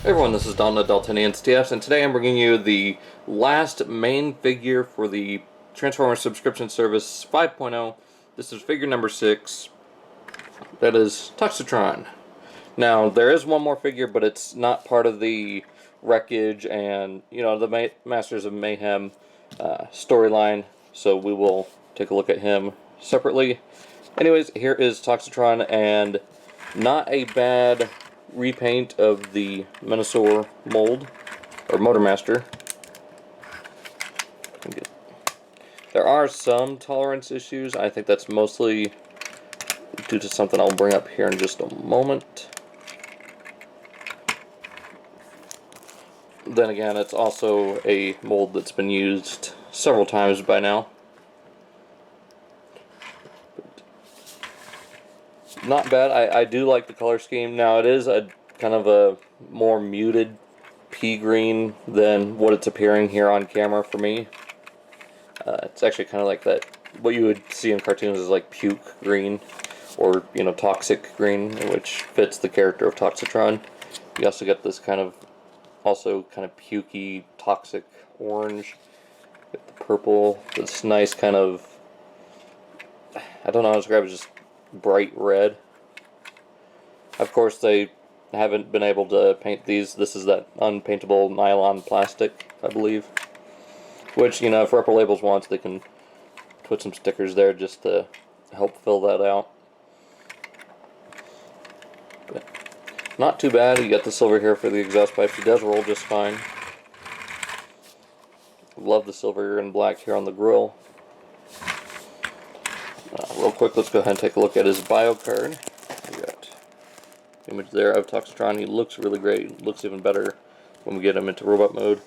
Hey everyone, this is Don the Daltonians TFs, and today I'm bringing you the last main figure for the Transformers subscription service 5.0. This is figure number 6. That is Toxitron. Now, there is one more figure, but it's not part of the Wreckage and, the Masters of Mayhem storyline, so we will take a look at him separately. Anyways, here is Toxitron, and not a bad repaint of the Minosaur mold, or Motormaster. There are some tolerance issues. I think that's mostly due to something I'll bring up here in just a moment. Then again, it's also a mold that's been used several times by now. Not bad. I do like the color scheme. Now, it is a kind of a more muted pea green than what it's appearing here on camera for me. It's actually kind of like that, what you would see in cartoons is like puke green, or, toxic green, which fits the character of Toxitron. You also get this kind of, also kind of pukey, toxic orange. Get the purple, this nice kind of, I don't know how to describe it, just bright red. Of course, they haven't been able to paint these. This is that unpaintable nylon plastic, I believe. Which, if Repro Labels wants, they can put some stickers there just to help fill that out. But not too bad. You got the silver here for the exhaust pipe. She does roll just fine. Love the silver and black here on the grill. Real quick, let's go ahead and take a look at his bio card. We got image there of Toxitron. He looks really great. He looks even better when we get him into robot mode.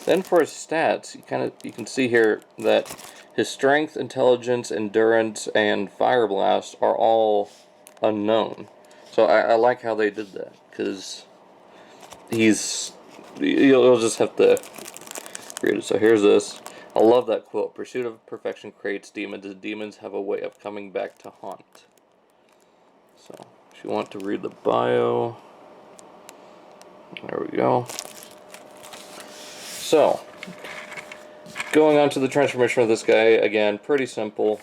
Then for his stats, you can see here that his strength, intelligence, endurance, and fire blast are all unknown. So I like how they did that, because you'll just have to read it. So here's this. I love that quote. Pursuit of perfection creates demons, and demons have a way of coming back to haunt. So, if you want to read the bio, there we go. So, going on to the transformation of this guy, again, pretty simple.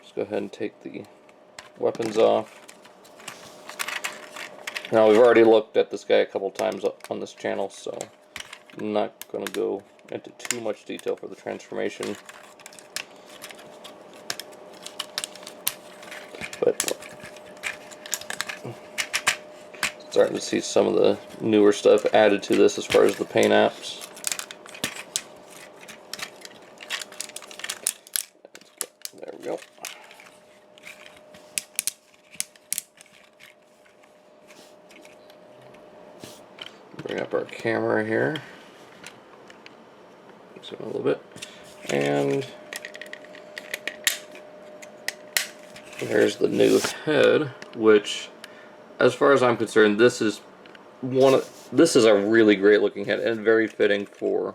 Just go ahead and take the weapons off. Now, we've already looked at this guy a couple times on this channel, so I'm not going to go into too much detail for the transformation. But starting to see some of the newer stuff added to this as far as the paint apps. There we go. Bring up our camera here. Zoom a little bit. And there's the new head, which, as far as I'm concerned, this is a really great looking head and very fitting for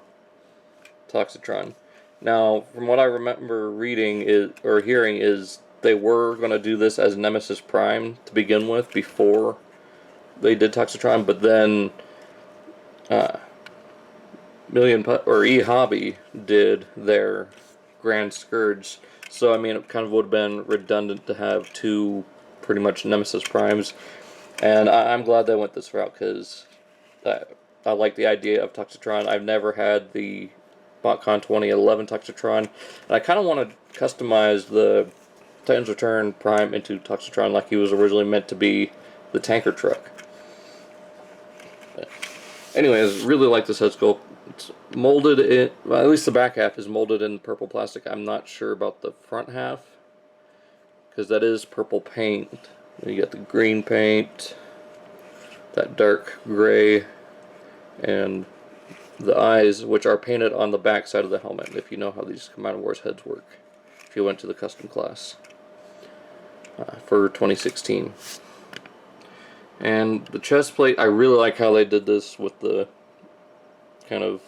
Toxitron. Now, from what I remember reading or hearing is they were going to do this as Nemesis Prime to begin with before they did Toxitron, but then E-Hobby did their Grand Scourge. So, I mean, it kind of would have been redundant to have two pretty much Nemesis Primes. And I'm glad they went this route, because I like the idea of Toxitron. I've never had the BotCon 2011 Toxitron. And I kind of want to customize the Titans Return Prime into Toxitron like he was originally meant to be the tanker truck. But anyways, really like this head sculpt. It's molded in, well, at least the back half is molded in purple plastic. I'm not sure about the front half, because that is purple paint. You got the green paint, that dark gray, and the eyes, which are painted on the back side of the helmet, if you know how these Command Wars heads work, if you went to the custom class for 2016. And the chest plate, I really like how they did this with the kind of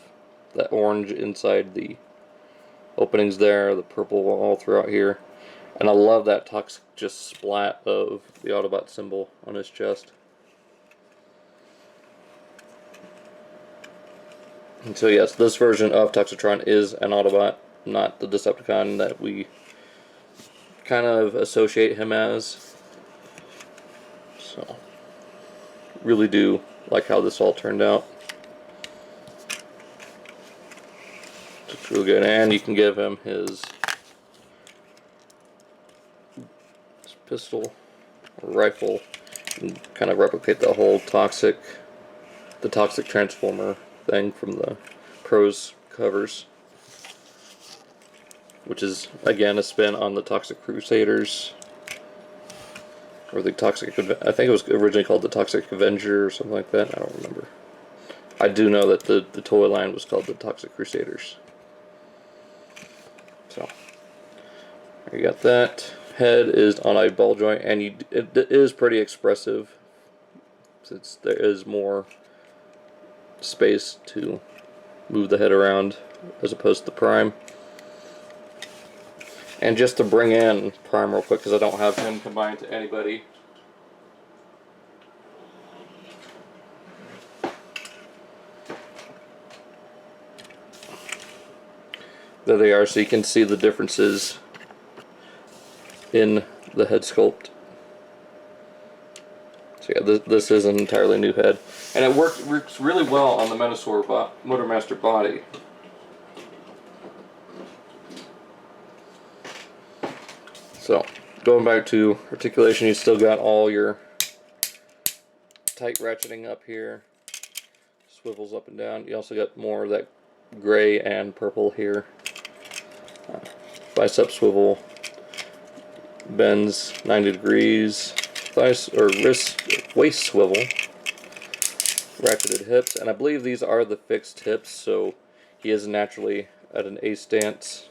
that orange inside the openings there, the purple all throughout here. And I love that toxic just splat of the Autobot symbol on his chest. And so yes, this version of Toxitron is an Autobot, not the Decepticon that we kind of associate him as. So, really do like how this all turned out. Looks really good, and you can give him his pistol or rifle and kind of replicate the whole toxic transformer thing from the Pros covers, which is again a spin on the Toxic Crusaders, or the Toxic, I think it was originally called the Toxic Avenger or something like that. I don't remember. I do know that the toy line was called the Toxic Crusaders. So you got that. Head is on a ball joint, and it is pretty expressive since there is more space to move the head around as opposed to Prime. And just to bring in Prime real quick, because I don't have him combined to anybody. There they are, so you can see the differences in the head sculpt. So yeah, this is an entirely new head, and it works really well on the Motormaster body. So going back to articulation, you still got all your tight ratcheting up here, swivels up and down. You also got more of that gray and purple here. Bicep swivel, bends 90 degrees, waist swivel, ratcheted hips, and I believe these are the fixed hips, so he is naturally at an A stance,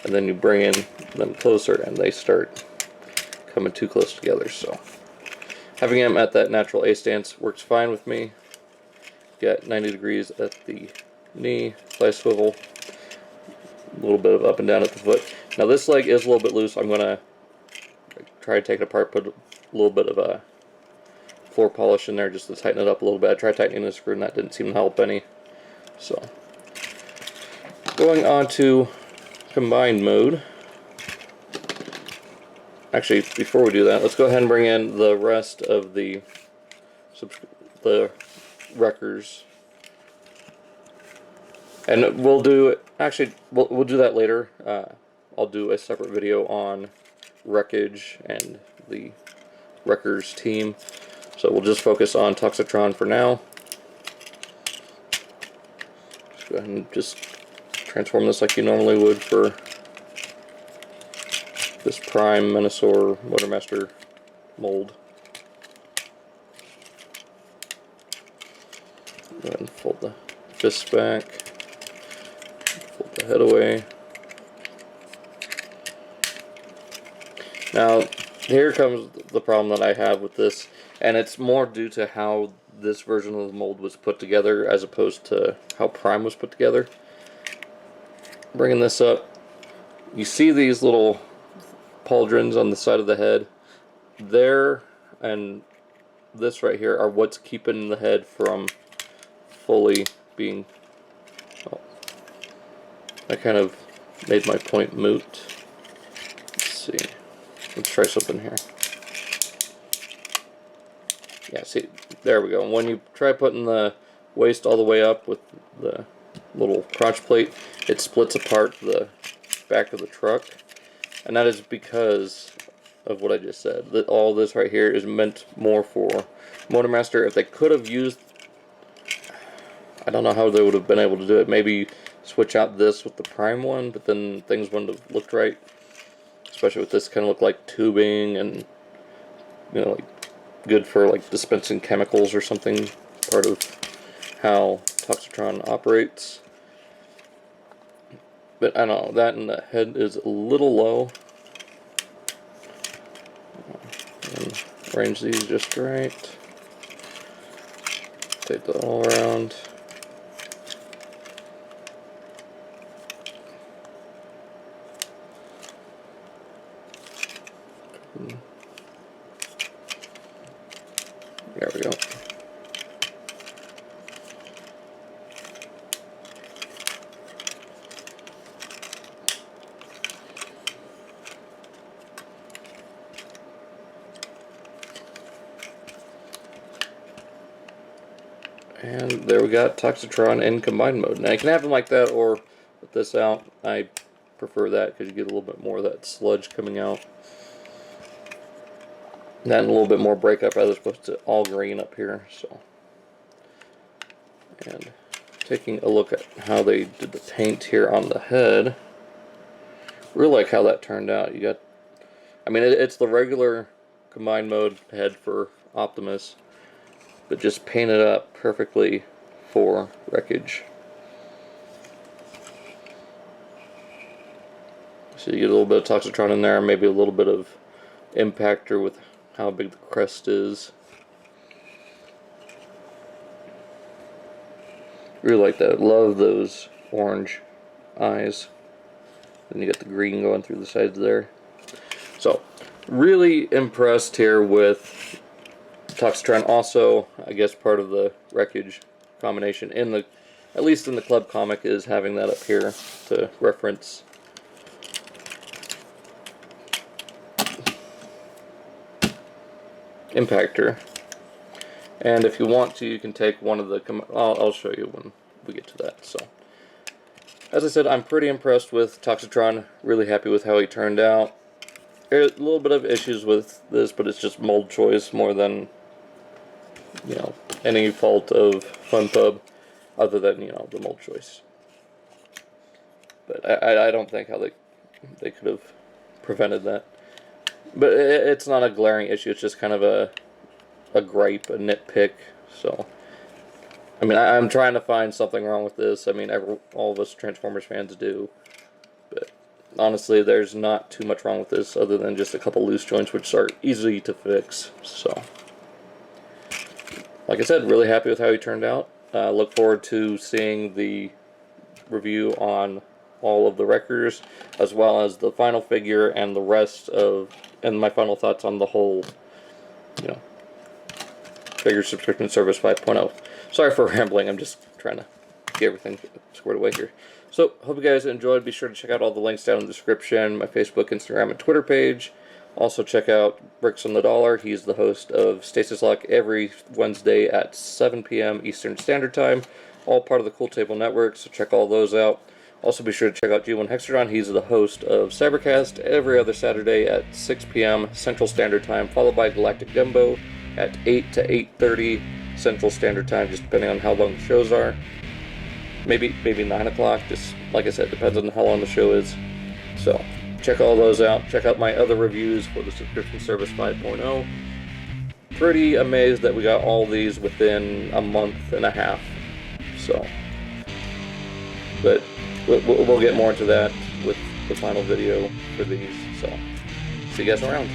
and then you bring in them closer and they start coming too close together. So having him at that natural A stance works fine with me. Got 90 degrees at the knee, thigh swivel, a little bit of up and down at the foot. Now this leg is a little bit loose. I'm going to try to take it apart, put a little bit of a floor polish in there just to tighten it up a little bit. I tried tightening the screw and that didn't seem to help any. So going on to combined mode. Actually, before we do that, let's go ahead and bring in the rest of the wreckers. And we'll do, actually, we'll do that later. I'll do a separate video on wreckage and the wreckers team. So we'll just focus on Toxitron for now. Let's go ahead and just transform this like you normally would for this Prime Menasor Motormaster mold. Go ahead and fold the fists back. Fold the head away. Now, here comes the problem that I have with this, and it's more due to how this version of the mold was put together as opposed to how Prime was put together. Bringing this up, you see these little pauldrons on the side of the head. There and this right here are what's keeping the head from fully being... Oh, I kind of made my point moot. Let's see. Let's try something here. Yeah, see, there we go. When you try putting the waist all the way up with the little crotch plate, it splits apart the back of the truck. And that is because of what I just said. That all this right here is meant more for Motormaster. If they could have used... I don't know how they would have been able to do it. Maybe switch out this with the Prime one, but then things wouldn't have looked right. Especially with this kind of look like tubing and, you know, like good for like dispensing chemicals or something. Part of how Toxitron operates. But I don't know, that and the head is a little low. And arrange these just right. Take that all around. There we go. And there we got Toxitron in combined mode. Now you can have them like that or with this out. I prefer that because you get a little bit more of that sludge coming out. And then a little bit more breakup as opposed to all green up here. So, and taking a look at how they did the paint here on the head. Really like how that turned out. You got, I mean, it's the regular combined mode head for Optimus, but just painted up perfectly for Wreckage. So you get a little bit of Toxitron in there, maybe a little bit of Impactor with how big the crest is. Really like that. Love those orange eyes. Then you got the green going through the sides there. So, really impressed here with Toxitron. Also, I guess part of the Wreckage combination in the, at least in the club comic, is having that up here to reference Impactor. And if you want to, you can take one of the, I'll show you when we get to that. So, as I said, I'm pretty impressed with Toxitron. Really happy with how he turned out. There's a little bit of issues with this, but it's just mold choice more than, you know, any fault of FunPub, other than, you know, the mold choice. But I don't think how they could have prevented that. But it's not a glaring issue. It's just kind of a gripe, a nitpick. So, I mean, I'm trying to find something wrong with this. I mean, all of us Transformers fans do. But honestly, there's not too much wrong with this other than just a couple loose joints, which are easy to fix. So, like I said, really happy with how he turned out. Look forward to seeing the review on all of the Wreckers, as well as the final figure and the rest of, and my final thoughts on the whole, you know, figure subscription service 5.0. Sorry for rambling, I'm just trying to get everything squared away here. So, hope you guys enjoyed. Be sure to check out all the links down in the description, my Facebook, Instagram, and Twitter page. Also check out Bricks on the Dollar. He's the host of Stasis Lock every Wednesday at 7 p.m. Eastern Standard Time. All part of the Cool Table Network, so check all those out. Also be sure to check out G1 Hexadron. He's the host of Cybercast every other Saturday at 6 p.m. Central Standard Time, followed by Galactic Gumbo at 8 to 8:30 Central Standard Time, just depending on how long the shows are. Maybe 9 o'clock, just like I said, depends on how long the show is. So, check all those out. Check out my other reviews for the subscription service 5.0. Pretty amazed that we got all these within a month and a half. So, but we'll get more into that with the final video for these. So, see you guys around.